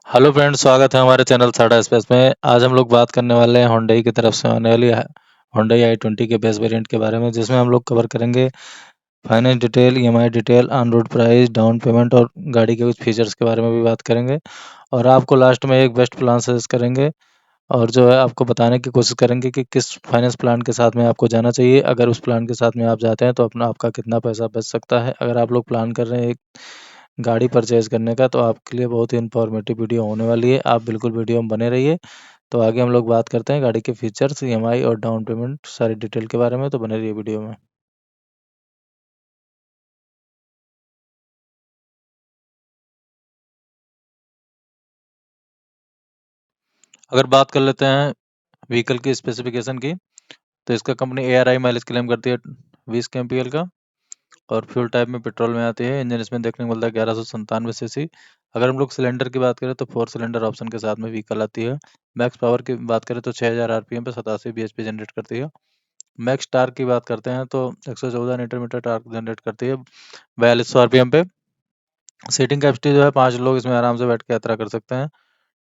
Hello friends, स्वागत है हमारे चैनल टाटा स्पेस में। आज हम लोग बात करने वाले हैं Hyundai की तरफ से आने वाली Hyundai i20 के बेस वेरिएंट के बारे में, जिसमें हम लोग कवर करेंगे finance detail, EMI detail, on road price, down payment और गाड़ी के कुछ फीचर्स के बारे में भी बात करेंगे। और आपको लास्ट में एक बेस्ट प्लान सजेस्ट करेंगे और जो है आपको बताने की कोशिश करेंगे कि किस फाइनेंस प्लान के साथ में आपको जाना चाहिए। अगर उस प्लान के साथ में आप जाते हैं तो अपना आपका कितना पैसा बच सकता है। अगर आप लोग प्लान कर रहे हैं एक गाड़ी परचेज करने का, तो आपके लिए बहुत ही इन्फॉर्मेटिव वीडियो होने वाली है। आप बिल्कुल वीडियो में बने रहिए। तो आगे हम लोग बात करते हैं गाड़ी के फीचर्स, ईएमआई और डाउन पेमेंट सारी डिटेल के बारे में। तो बने रहिए वीडियो में। अगर बात कर लेते हैं व्हीकल की स्पेसिफिकेशन की, तो इसका कंपनी ARI माइलेज क्लेम करती है 20 kmpl का। और फ्यूल टाइप में पेट्रोल में आती है। इंजन इसमें देखने को मिलता है 1197 सीसी। अगर हम लोग सिलेंडर की बात करें तो 4 सिलेंडर ऑप्शन के साथ में व्हीकल आती है। मैक्स पावर की बात करें तो 6000 RPM पे 87 bhp जनरेट करती है। मैक्स टार्क की बात करते हैं तो 114 Nm टार्क जनरेट करती है 4200 RPM पे। सीटिंग कैपेसिटी जो है 5 लोग इसमें आराम से बैठ के यात्रा कर सकते हैं।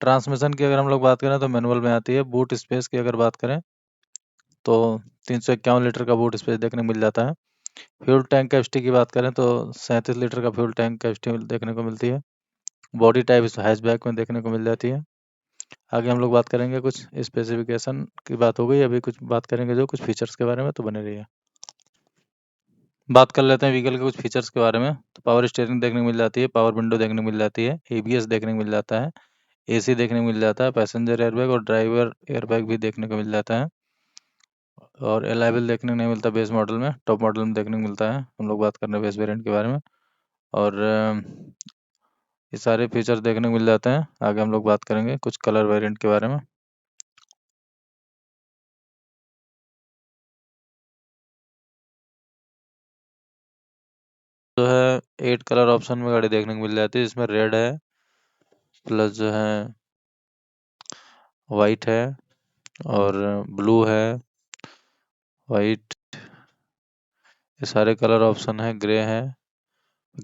ट्रांसमिशन की अगर हम लोग बात करें तो मैनुअल में आती है। बूट स्पेस की अगर बात करें तो 351 लीटर का बूट स्पेस देखने को मिल जाता है। फ्यूल टैंक कैपेसिटी की बात करें तो 37 लीटर का फ्यूल टैंक कैपेसिटी देखने को मिलती है। बॉडी टाइप इस हैचबैक में देखने को मिल जाती है। आगे हम लोग बात करेंगे कुछ स्पेसिफिकेशन की बात हो गई, अभी कुछ बात करेंगे जो कुछ फीचर्स के बारे में। तो बने रहिए। बात कर लेते हैं व्हीकल के कुछ फीचर्स के बारे में। तो पावर स्टीयरिंग देखने को मिल जाती है, पावर विंडो देखने को मिल जाती है, ABS देखने को मिल जाता है, AC देखने को मिल जाता है, पैसेंजर एयरबैग और ड्राइवर एयरबैग भी देखने को मिल जाता है। और एलाइवल देखने को नहीं मिलता बेस मॉडल में, टॉप मॉडल में देखने को मिलता है। हम लोग बात कर रहे हैं बेस वेरिएंट के बारे में। और ये सारे फीचर्स देखने को मिल जाते हैं। आगे हम लोग बात करेंगे कुछ कलर वेरिएंट के बारे में। जो है 8 कलर ऑप्शन में गाड़ी देखने को मिल जाती है, जिसमें रेड है, प्लस जो है वाइट है, और ब्लू है, वाइट, ये सारे कलर ऑप्शन है। ग्रे है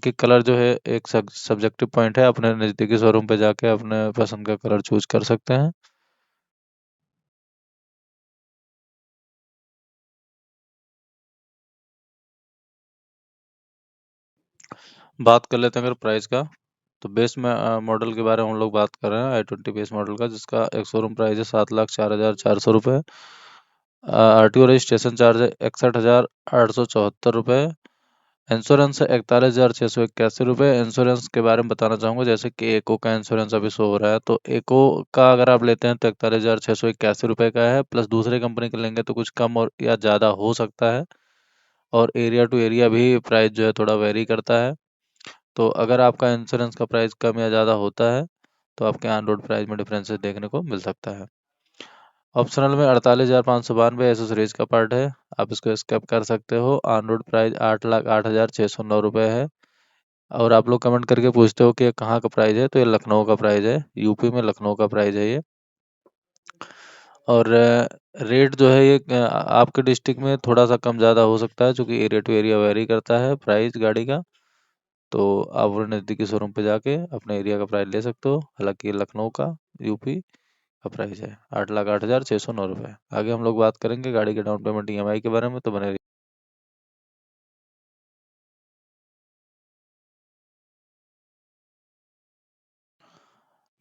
कि कलर जो है एक सब्जेक्टिव पॉइंट है। अपने नज़दीकी शोरूम पे जाके अपने पसंद का कलर चूज कर सकते हैं। बात कर लेते हैं अगर प्राइस का, तो बेस में मॉडल के बारे में हम लोग बात कर रहे हैं i20 बेस मॉडल का, जिसका एक शोरूम प्राइस है 7,04,400 रुपये। RTO रजिस्ट्रेशन चार्ज है 61,874 रुपये। इंश्योरेंस है 41,681 रुपये। इंश्योरेंस के बारे में बताना चाहूँगा, जैसे कि एको का इंश्योरेंस अभी शो हो रहा है, तो एको का अगर आप लेते हैं तो 41,681 रुपये का है। प्लस दूसरे कंपनी का लेंगे तो कुछ कम और या ज़्यादा हो सकता है। और एरिया टू एरिया भी प्राइस जो है थोड़ा वेरी करता है। तो अगर आपका इंश्योरेंस का प्राइस कम या ज़्यादा होता है तो आपके ऑन रोड प्राइस में डिफरेंसेस देखने को मिल सकता है। ऑप्शनल में 48,592 एसेसरीज का पार्ट है, आप इसको स्किप कर सकते हो। ऑन रोड प्राइस 8,08,609 रुपये है। और आप लोग कमेंट करके पूछते हो कि ये कहाँ का प्राइस है, तो ये लखनऊ का प्राइस है। यूपी में लखनऊ का प्राइस है ये। और रेट जो है ये आपके डिस्ट्रिक्ट में थोड़ा सा कम ज़्यादा हो सकता है, क्योंकि एरिया टू एरिया वेरी करता है प्राइस गाड़ी का। तो आप वो नज़दीकी शोरूम पे जाके अपने एरिया का प्राइस ले सकते हो। हालांकि ये लखनऊ का, यूपी का प्राइस है 8,08,609 रुपये। आगे हम लोग बात करेंगे गाड़ी के डाउन पेमेंट EMI के बारे में। तो बने रहिए।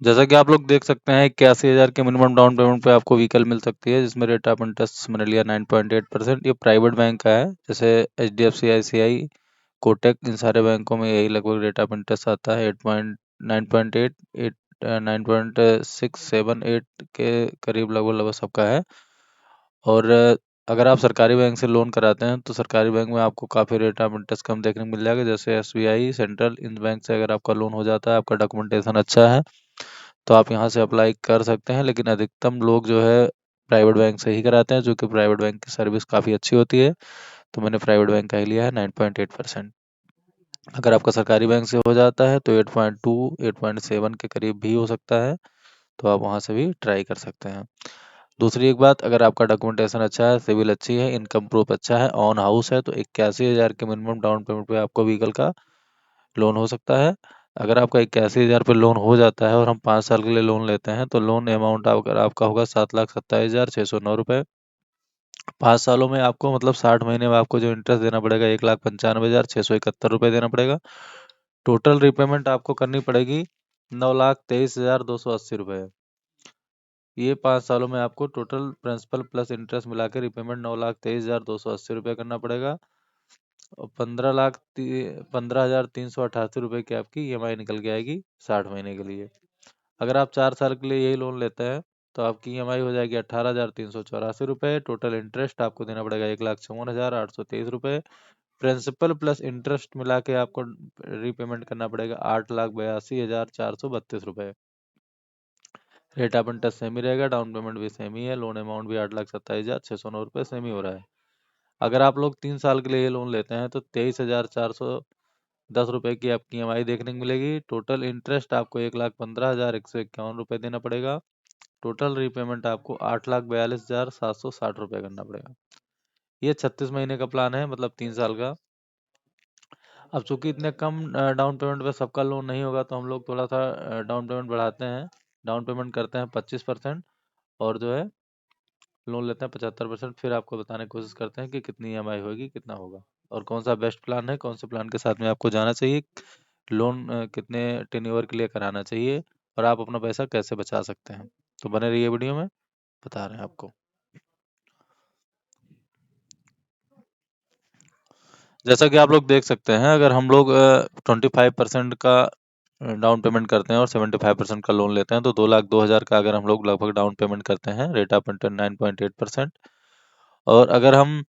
जैसा कि आप लोग देख सकते हैं 81,000 के मिनिमम डाउन पेमेंट पे आपको व्हीकल मिल सकती है, जिसमें रेट ऑफ इंटरेस्ट मैंने लिया 9.8%। ये प्राइवेट बैंक का है, जैसे HDFC, ICI, कोटक, इन सारे बैंकों में यही लगभग रेट ऑफ इंटरेस्ट आता है। 8.9.8, 9.678 के करीब लगभग लगभग सबका है। और अगर आप सरकारी बैंक से लोन कराते हैं तो सरकारी बैंक में आपको काफ़ी रेट ऑफ इंटरेस्ट कम देखने को मिल जाएगा, जैसे SBI, सेंट्रल, इन बैंक से अगर आपका लोन हो जाता है, आपका डॉक्यूमेंटेशन अच्छा है, तो आप यहाँ से अप्लाई कर सकते हैं। लेकिन अधिकतम लोग जो है प्राइवेट बैंक से ही कराते हैं, जो कि प्राइवेट बैंक की सर्विस काफ़ी अच्छी होती है। तो मैंने प्राइवेट बैंक का ही लिया है 9.8%। अगर आपका सरकारी बैंक से हो जाता है तो 8.2, 8.7 के करीब भी हो सकता है। तो आप वहाँ से भी ट्राई कर सकते हैं। दूसरी एक बात, अगर आपका डॉक्यूमेंटेशन अच्छा है, सिविल अच्छी है, इनकम प्रूफ अच्छा है, ऑन हाउस है, तो 81,000 के मिनिमम डाउन पेमेंट पे आपको व्हीकल का लोन हो सकता है। अगर आपका 81,000 पे लोन हो जाता है और हम 5 साल के लिए लोन लेते हैं तो लोन अमाउंट अगर आपका होगा 7,27,609 रुपये। 5 सालों में आपको मतलब 60 महीने में आपको जो इंटरेस्ट देना पड़ेगा 1,95,671 रुपये देना पड़ेगा। टोटल रिपेमेंट आपको करनी पड़ेगी 9,23,280 रुपये। ये 5 सालों में आपको टोटल प्रिंसिपल प्लस इंटरेस्ट मिला के रिपेमेंट 9,23,280 रुपये करना पड़ेगा। और 15,03,88 रुपये की आपकी ईएमआई निकल के आएगी 60 महीने के लिए। अगर आप 4 साल के लिए यही लोन लेते हैं तो आपकी ईएमआई हो जाएगी 18,384 रुपये। टोटल इंटरेस्ट आपको देना पड़ेगा 1,54,823 रुपये। प्रिंसिपल प्लस इंटरेस्ट मिला के आपको रीपेमेंट करना पड़ेगा 8,82,432 रुपये। रेट ऑफ इंटरेस्ट सेम ही रहेगा, डाउन पेमेंट भी सेम ही है, लोन अमाउंट भी 8,27,609 रुपये सेम ही हो रहा है। अगर आप लोग 3 साल के लिए ये लोन लेते हैं तो 23,410 रुपये की आपकी ईएमआई देखने को मिलेगी। टोटल इंटरेस्ट आपको 1,15,151 रुपये देना पड़ेगा। टोटल रीपेमेंट आपको 8,42,760 रुपये करना पड़ेगा। ये 36 महीने का प्लान है, मतलब 3 साल का। अब चूंकि इतने कम डाउन पेमेंट पे सबका लोन नहीं होगा तो हम लोग थोड़ा सा डाउन पेमेंट बढ़ाते हैं। डाउन पेमेंट करते हैं 25%, और जो है लोन लेते हैं 75%। फिर आपको बताने की कोशिश करते हैं कि कितनी ईएमआई होगी, कितना होगा, और कौन सा बेस्ट प्लान है, कौन से प्लान के साथ में आपको जाना चाहिए, लोन कितने टेन्योर के लिए कराना चाहिए, और आप अपना पैसा कैसे बचा सकते हैं। तो बने रहिए वीडियो में, बता रहे हैं आपको। जैसा कि आप लोग देख सकते हैं, अगर हम लोग 25% का डाउन पेमेंट करते हैं और 75% का लोन लेते हैं तो 2,02,000 का अगर हम लोग लगभग डाउन पेमेंट करते हैं, रेट ऑफ इंटरेस्ट 9.8%। और अगर हम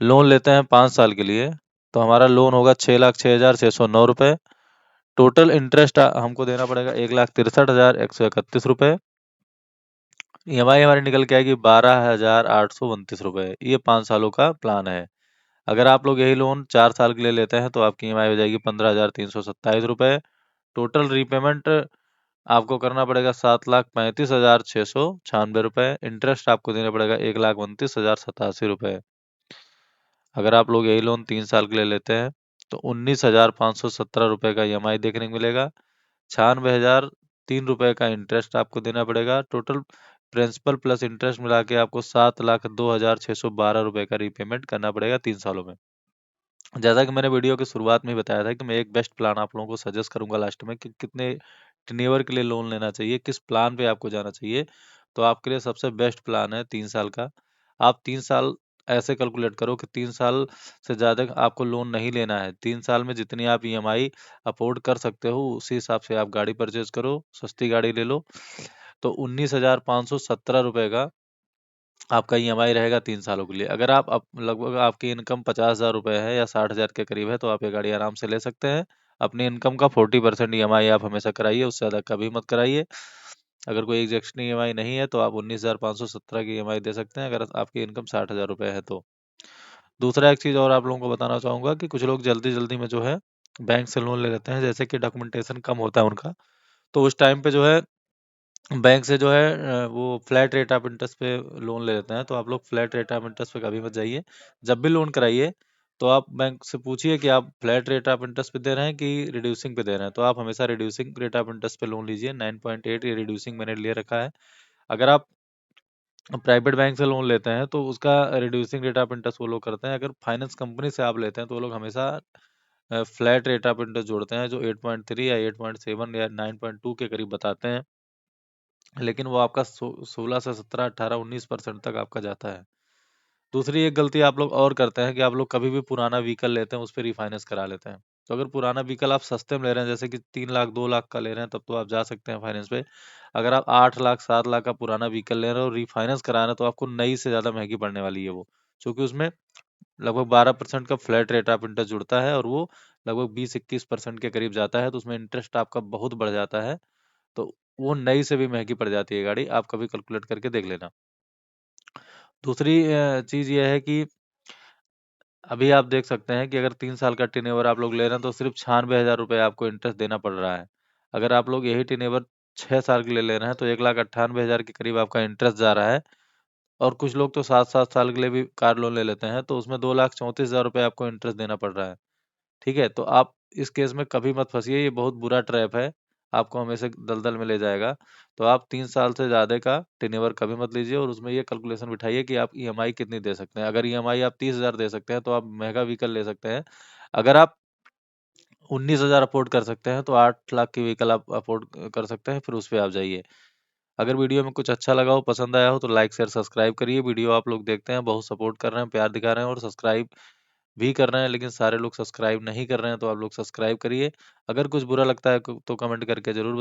लोन लेते हैं 5 साल के लिए तो हमारा लोन होगा 6,06,609 रुपये। टोटल इंटरेस्ट हमको देना पड़ेगा 1,63,131 रुपये। ईएमआई हमारी निकल के आएगी 12,829 रुपये। ये 5 सालों का प्लान है। अगर आप लोग यही लोन 4 साल के लिए लेते हैं तो आपकी ईएमआई हो जाएगी 15,327 रुपये। टोटल रीपेमेंट आपको करना पड़ेगा 7,35,696 रुपये। इंटरेस्ट आपको देना पड़ेगा 1,29,087 रुपये। अगर आप लोग यही लोन 3 साल के लिए लेते हैं तो 19,517 रुपये का ईएमआई देखने को मिलेगा। 96,003 रुपये का इंटरेस्ट आपको देना पड़ेगा। टोटल प्रिंसिपल प्लस इंटरेस्ट मिला के आपको 7,02,612 रुपये का रीपेमेंट करना पड़ेगा 3 सालों में। जैसा कि मैंने वीडियो की शुरुआत में ही बताया था कि मैं एक बेस्ट प्लान आप लोगों को सजेस्ट करूंगा लास्ट में कि कितने टेन्योर के लिए लोन लेना चाहिए, किस प्लान पे आपको जाना चाहिए। तो आपके लिए सबसे बेस्ट प्लान है 3 साल का। आप 3 साल ऐसे कैलकुलेट करो कि 3 साल से ज़्यादा आपको लोन नहीं लेना है। 3 साल में जितनी आप ईएमआई अफोर्ड कर सकते हो उसी हिसाब से आप गाड़ी परचेज करो, सस्ती गाड़ी ले लो। तो 19,517 रुपये का आपका ईएमआई रहेगा 3 सालों के लिए। अगर आप लगभग आपकी इनकम 50,000 रुपये है या 60,000 के करीब है तो आप ये गाड़ी आराम से ले सकते हैं। अपनी इनकम का 40% ईएमआई आप हमेशा कराइए, उससे ज़्यादा कभी मत कराइए। अगर कोई एग्जैक्शन ईएमआई नहीं है तो आप 19,517 की ईएमआई दे सकते हैं अगर आपकी इनकम 60,000 रुपये है तो। दूसरा एक चीज़ और आप लोगों को बताना चाहूँगा कि कुछ लोग जल्दी जल्दी में जो है बैंक से लोन ले लेते हैं, जैसे कि डॉक्यूमेंटेशन कम होता है उनका, तो उस टाइम पे जो है बैंक से जो है वो फ्लैट रेट ऑफ इंटरेस्ट पे लोन ले लेते हैं। तो आप लोग फ्लैट रेट ऑफ इंटरेस्ट पे कभी मत जाइए। जब भी लोन कराइए तो आप बैंक से पूछिए कि आप फ्लैट रेट ऑफ इंटरेस्ट पे दे रहे हैं कि रिड्यूसिंग पे दे रहे हैं। तो आप हमेशा रिड्यूसिंग रेट ऑफ इंटरेस्ट पे लोन लीजिए। 9.8 ये रिड्यूसिंग मैंने ले रखा है। अगर आप प्राइवेट बैंक से लोन लेते हैं तो उसका रिड्यूसिंग रेट ऑफ इंटरेस्ट वो लोग करते हैं। अगर फाइनेंस कंपनी से आप लेते हैं तो वो लोग हमेशा फ्लैट रेट ऑफ इंटरेस्ट जोड़ते हैं जो 8.3 या 8.7 या 9.2 के करीब बताते हैं। लेकिन वो आपका 16 से 17, 18, 19% तक आपका जाता है। दूसरी एक गलती आप लोग और करते हैं कि आप लोग कभी भी पुराना व्हीकल लेते हैं उस पर रिफाइनेंस करा लेते हैं। तो अगर पुराना व्हीकल आप सस्ते में ले रहे हैं, जैसे कि 3 लाख 2 लाख का ले रहे हैं, तब तो आप जा सकते हैं फाइनेंस पे। अगर आप 8 लाख 7 लाख का पुराना व्हीकल ले रहे हैं और रिफाइनेंस करा रहे हैं तो आपको नई से ज़्यादा महंगी पड़ने वाली है वो, क्योंकि उसमें लगभग 12% का फ्लैट रेट ऑफ इंटरेस्ट जुड़ता है और वो लगभग 20-21% के करीब जाता है। तो उसमें इंटरेस्ट आपका बहुत बढ़ जाता है। तो वो नई से भी महंगी पड़ जाती है गाड़ी, आप कभी कैलकुलेट करके देख लेना। दूसरी चीज़ ये है कि अभी आप देख सकते हैं कि अगर 3 साल का टेन्योर आप लोग ले रहे हैं तो सिर्फ 96,000 रुपये आपको इंटरेस्ट देना पड़ रहा है। अगर आप लोग यही टेन्योर 6 साल के लिए ले रहे हैं तो 1,98,000 के करीब आपका इंटरेस्ट जा रहा है। और कुछ लोग तो 7-7 साल के लिए भी कार लोन ले लेते हैं तो उसमें 2,34,000 रुपये आपको इंटरेस्ट देना पड़ रहा है। ठीक है, तो आप इस केस में कभी मत फंसिए, ये बहुत बुरा ट्रैप है, आपको हमेशा दलदल में ले जाएगा। तो आप 3 साल से ज़्यादा का टेन्योर कभी मत लीजिए, और उसमें ये कैलकुलेशन बिठाइए कि आप ईएमआई कितनी दे सकते हैं। अगर ईएमआई आप 30,000 दे सकते हैं तो आप महंगा व्हीकल ले सकते हैं। अगर आप 19,000 अफोर्ड कर सकते हैं तो 8 लाख की व्हीकल आप अफोर्ड कर सकते हैं, फिर उस पे आप जाइए। अगर वीडियो में कुछ अच्छा लगा हो, पसंद आया हो, तो लाइक शेयर सब्सक्राइब करिए। वीडियो आप लोग देखते हैं, बहुत सपोर्ट कर रहे हैं, प्यार दिखा रहे हैं और सब्सक्राइब भी कर रहे हैं, लेकिन सारे लोग सब्सक्राइब नहीं कर रहे हैं, तो आप लोग सब्सक्राइब करिए। अगर कुछ बुरा लगता है तो कमेंट करके जरूर